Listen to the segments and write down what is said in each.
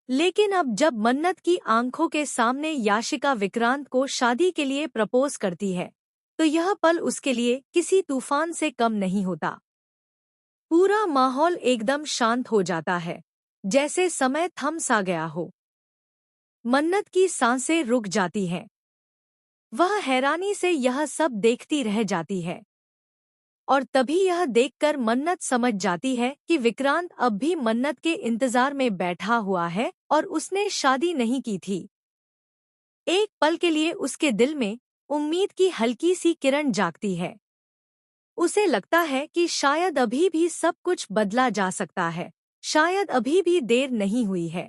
लेकिन अब जब मन्नत की आंखों के सामने याशिका विक्रांत को शादी के लिए प्रपोज करती है, तो यह पल उसके लिए किसी तूफान से कम नहीं होता। पूरा माहौल एकदम शांत हो जाता है, जैसे समय थम सा गया हो। मन्नत की सांसें रुक जाती हैं। वह हैरानी से यह सब देखती रह जाती है। और तभी यह देखकर मन्नत समझ जाती है कि विक्रांत अब भी मन्नत के इंतजार में बैठा हुआ है और उसने शादी नहीं की थी। एक पल के लिए उसके दिल में उम्मीद की हल्की सी किरण जागती है। उसे लगता है कि शायद अभी भी सब कुछ बदला जा सकता है, शायद अभी भी देर नहीं हुई है।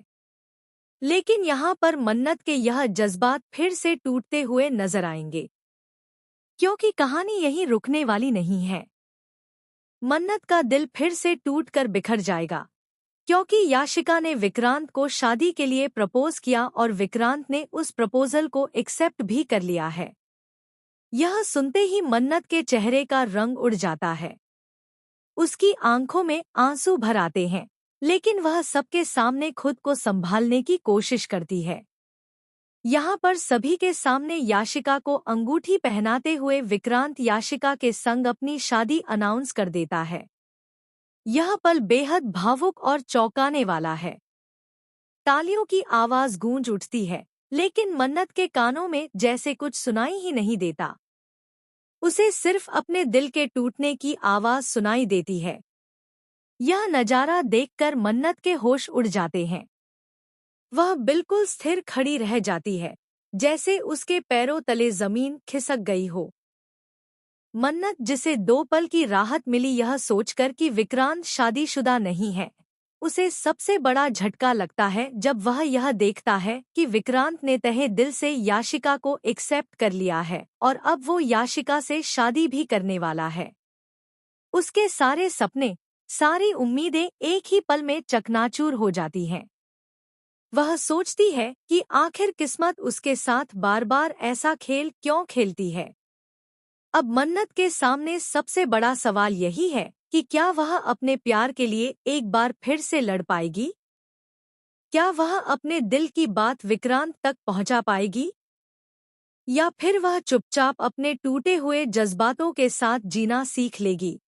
लेकिन यहाँ पर मन्नत के यह जज्बात फिर से टूटते हुए नजर आएंगे, क्योंकि कहानी यहीं रुकने वाली नहीं है। मन्नत का दिल फिर से टूटकर बिखर जाएगा, क्योंकि याशिका ने विक्रांत को शादी के लिए प्रपोज किया और विक्रांत ने उस प्रपोजल को एक्सेप्ट भी कर लिया है। यह सुनते ही मन्नत के चेहरे का रंग उड़ जाता है। उसकी आंखों में आंसू भर आते हैं, लेकिन वह सबके सामने खुद को संभालने की कोशिश करती है। यहाँ पर सभी के सामने याशिका को अंगूठी पहनाते हुए विक्रांत याशिका के संग अपनी शादी अनाउंस कर देता है। यह पल बेहद भावुक और चौंकाने वाला है। तालियों की आवाज गूंज उठती है, लेकिन मन्नत के कानों में जैसे कुछ सुनाई ही नहीं देता। उसे सिर्फ अपने दिल के टूटने की आवाज सुनाई देती है। यह नजारा देखकर मन्नत के होश उड़ जाते हैं। वह बिल्कुल स्थिर खड़ी रह जाती है, जैसे उसके पैरों तले जमीन खिसक गई हो। मन्नत, जिसे 2 पल की राहत मिली यह सोचकर कि विक्रांत शादीशुदा नहीं है, उसे सबसे बड़ा झटका लगता है जब वह यह देखता है कि विक्रांत ने तहे दिल से याशिका को एक्सेप्ट कर लिया है और अब वो याशिका से शादी भी करने वाला है। उसके सारे सपने, सारी उम्मीदें एक ही पल में चकनाचूर हो जाती हैं। वह सोचती है कि आखिर किस्मत उसके साथ बार बार ऐसा खेल क्यों खेलती है। अब मन्नत के सामने सबसे बड़ा सवाल यही है कि क्या वह अपने प्यार के लिए एक बार फिर से लड़ पाएगी? क्या वह अपने दिल की बात विक्रांत तक पहुंचा पाएगी? या फिर वह चुपचाप अपने टूटे हुए जज्बातों के साथ जीना सीख लेगी?